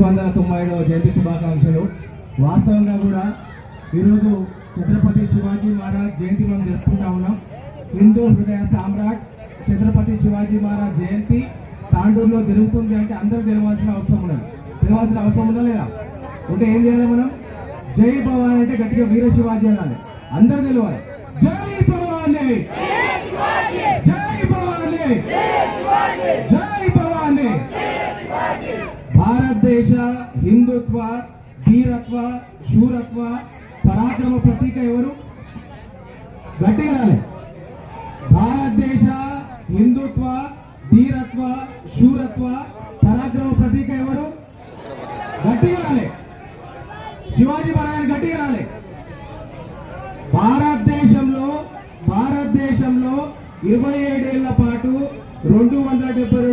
195వ జయంతి శుభాకాంక్షలు. వాస్తవంగా కూడా ఈరోజు ఛత్రపతి శివాజీ మహారాజ్ జయంతి మనం జరుపుకుంటా ఉన్నాం. హిందూ హృదయ సామ్రాట్ ఛత్రపతి శివాజీ మహారాజ్ జయంతి తాండూరులో జరుగుతుంది అంటే అందరూ తెలవాల్సిన అవసరం ఉందా లేదా? అంటే ఏం చేయాలి మనం? జై భవానీ అంటే గట్టిగా వీర శివాజీ అనాలి, అందరూ తెలవాలి. జై భవానీ, జై భవానీ, జై భవానీ. భారతదేశ హిందుత్వ, ధీరత్వ, శూరత్వ, పరాక్రమ ప్రతీక ఎవరు? గట్టిగా రాలే. భారతదేశ హిందుత్వ, ధీరత్వ, శూరత్వ, పరాక్రమ ప్రతీక ఎవరు? గట్టిగా రాలే. శివాజీ మహారాజ్ గట్టిగా రాలే. భారతదేశంలో 27 ఏళ్ల పాటు 272